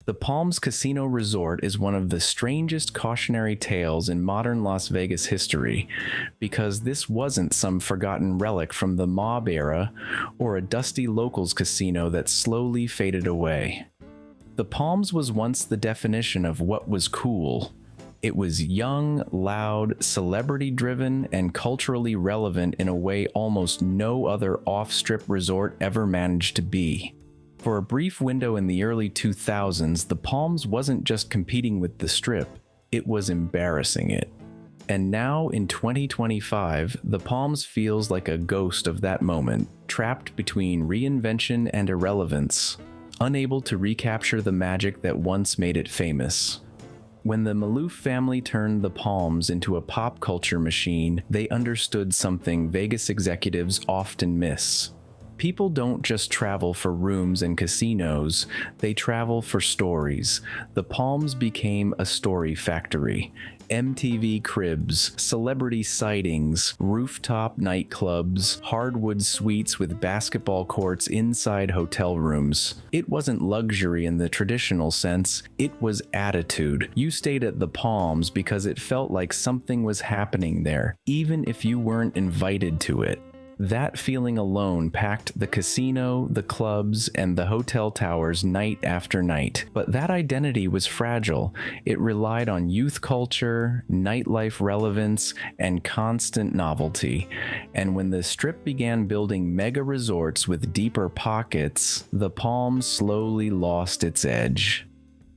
The Palms Casino Resort is one of the strangest cautionary tales in modern Las Vegas history, because this wasn't some forgotten relic from the mob era or a dusty locals casino that slowly faded away. The Palms was once the definition of what was cool. It was young, loud, celebrity-driven, and culturally relevant in a way almost no other off-strip resort ever managed to be. For a brief window in the early 2000s, the Palms wasn't just competing with the Strip, it was embarrassing it. And now, in 2025, the Palms feels like a ghost of that moment, trapped between reinvention and irrelevance, unable to recapture the magic that once made it famous. When the Maloof family turned the Palms into a pop culture machine, they understood something Vegas executives often miss. People don't just travel for rooms and casinos, they travel for stories. The Palms became a story factory. MTV Cribs, celebrity sightings, rooftop nightclubs, hardwood suites with basketball courts inside hotel rooms. It wasn't luxury in the traditional sense, it was attitude. You stayed at the Palms because it felt like something was happening there, even if you weren't invited to it. That feeling alone packed the casino, the clubs, and the hotel towers night after night. But that identity was fragile. It relied on youth culture, nightlife relevance, and constant novelty. And when the Strip began building mega resorts with deeper pockets, the Palms slowly lost its edge.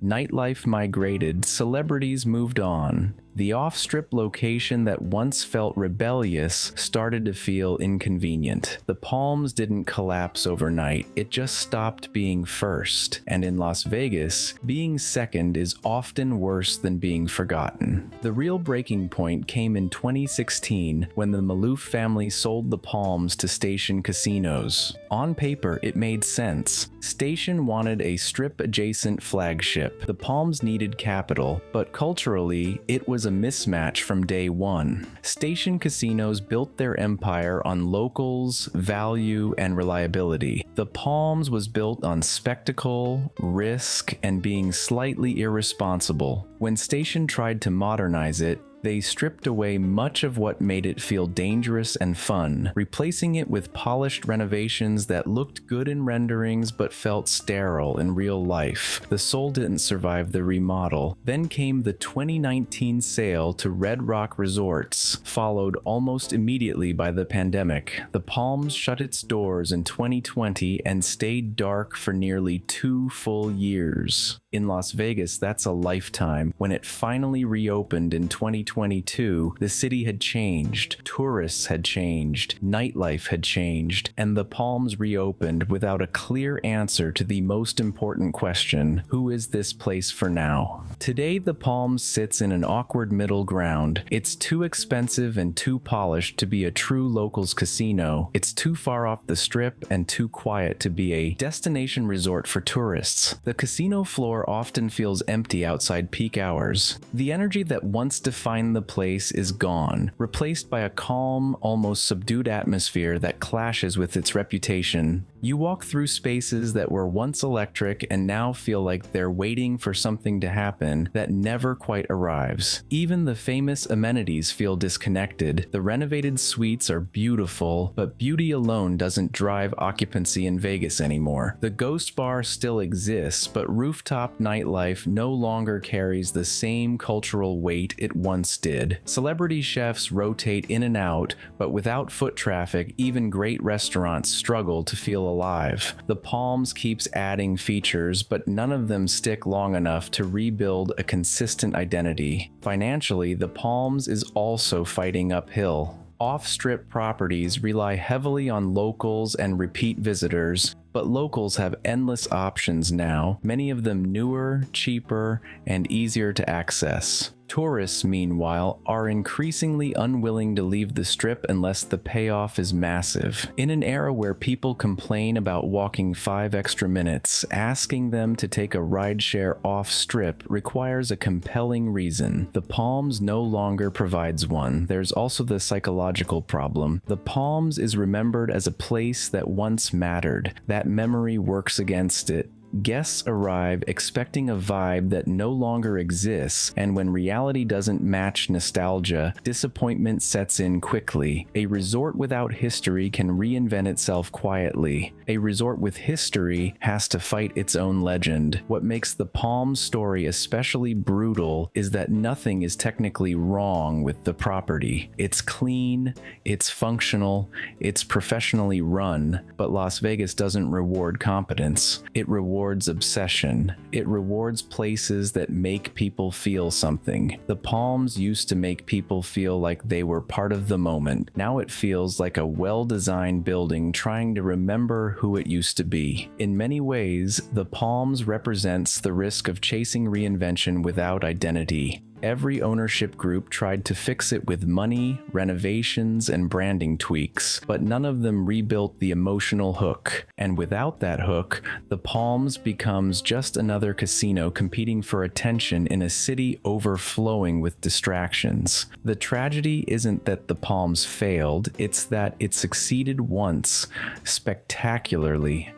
Nightlife migrated, celebrities moved on. The off-strip location that once felt rebellious started to feel inconvenient. The Palms didn't collapse overnight, it just stopped being first. And in Las Vegas, being second is often worse than being forgotten. The real breaking point came in 2016 when the Maloof family sold the Palms to Station Casinos. On paper, it made sense. Station wanted a Strip-adjacent flagship. The Palms needed capital, but culturally, it was a mismatch from day one. Station casinos built their empire on locals, value, and reliability. The Palms was built on spectacle, risk, and being slightly irresponsible. When Station tried to modernize it, they stripped away much of what made it feel dangerous and fun, replacing it with polished renovations that looked good in renderings but felt sterile in real life. The soul didn't survive the remodel. Then came the 2019 sale to Red Rock Resorts, followed almost immediately by the pandemic. The Palms shut its doors in 2020 and stayed dark for nearly 2 full years. In Las Vegas, that's a lifetime. When it finally reopened in 2022, the city had changed, tourists had changed, nightlife had changed, and the Palms reopened without a clear answer to the most important question: who is this place for now? Today, the Palms sits in an awkward middle ground. It's too expensive and too polished to be a true locals casino. It's too far off the Strip and too quiet to be a destination resort for tourists. The casino floor often feels empty outside peak hours. The energy that once defined the place is gone, replaced by a calm, almost subdued atmosphere that clashes with its reputation. You walk through spaces that were once electric and now feel like they're waiting for something to happen that never quite arrives. Even the famous amenities feel disconnected. The renovated suites are beautiful, but beauty alone doesn't drive occupancy in Vegas anymore. The Ghost Bar still exists, but rooftop nightlife no longer carries the same cultural weight it once did. Celebrity chefs rotate in and out, but without foot traffic, even great restaurants struggle to feel alive. The Palms keeps adding features, but none of them stick long enough to rebuild a consistent identity. Financially, the Palms is also fighting uphill. Off-strip properties rely heavily on locals and repeat visitors, but locals have endless options now, many of them newer, cheaper, and easier to access. Tourists, meanwhile, are increasingly unwilling to leave the Strip unless the payoff is massive. In an era where people complain about walking 5 extra minutes, asking them to take a rideshare off-Strip requires a compelling reason. The Palms no longer provides one. There's also the psychological problem. The Palms is remembered as a place that once mattered. That memory works against it. Guests arrive expecting a vibe that no longer exists, and when reality doesn't match nostalgia, disappointment sets in quickly. A resort without history can reinvent itself quietly. A resort with history has to fight its own legend. What makes the Palms story especially brutal is that nothing is technically wrong with the property. It's clean, it's functional, it's professionally run, but Las Vegas doesn't reward competence. It rewards obsession. It rewards places that make people feel something. The Palms used to make people feel like they were part of the moment. Now it feels like a well-designed building trying to remember who it used to be. In many ways, the Palms represents the risk of chasing reinvention without identity. Every ownership group tried to fix it with money, renovations, and branding tweaks, but none of them rebuilt the emotional hook. And without that hook, the Palms becomes just another casino competing for attention in a city overflowing with distractions. The tragedy isn't that the Palms failed, it's that it succeeded once, spectacularly,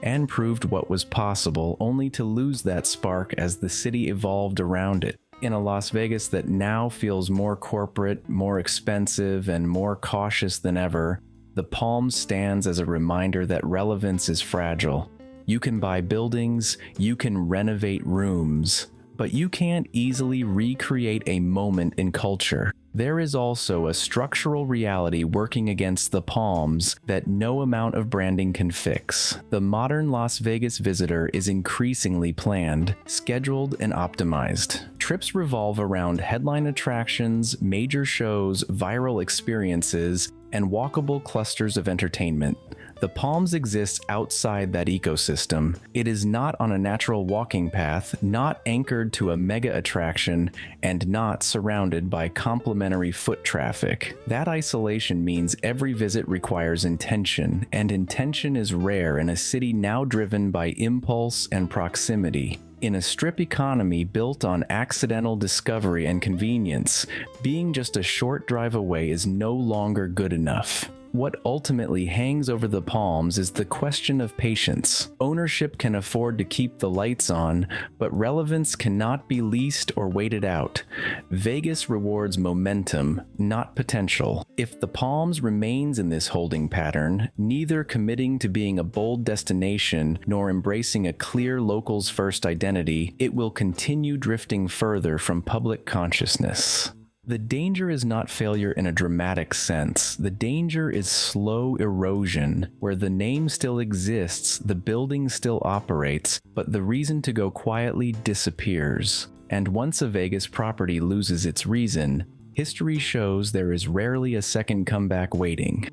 and proved what was possible, only to lose that spark as the city evolved around it. In a Las Vegas that now feels more corporate, more expensive, and more cautious than ever, the Palms stands as a reminder that relevance is fragile. You can buy buildings, you can renovate rooms, but you can't easily recreate a moment in culture. There is also a structural reality working against the Palms that no amount of branding can fix. The modern Las Vegas visitor is increasingly planned, scheduled, and optimized. Trips revolve around headline attractions, major shows, viral experiences, and walkable clusters of entertainment. The Palms exists outside that ecosystem. It is not on a natural walking path, not anchored to a mega attraction, and not surrounded by complementary foot traffic. That isolation means every visit requires intention, and intention is rare in a city now driven by impulse and proximity. In a strip economy built on accidental discovery and convenience, being just a short drive away is no longer good enough. What ultimately hangs over the Palms is the question of patience. Ownership can afford to keep the lights on, but relevance cannot be leased or waited out. Vegas rewards momentum, not potential. If the Palms remains in this holding pattern, neither committing to being a bold destination nor embracing a clear locals first identity, it will continue drifting further from public consciousness. The danger is not failure in a dramatic sense. The danger is slow erosion, where the name still exists, the building still operates, but the reason to go quietly disappears. And once a Vegas property loses its reason, history shows there is rarely a second comeback waiting.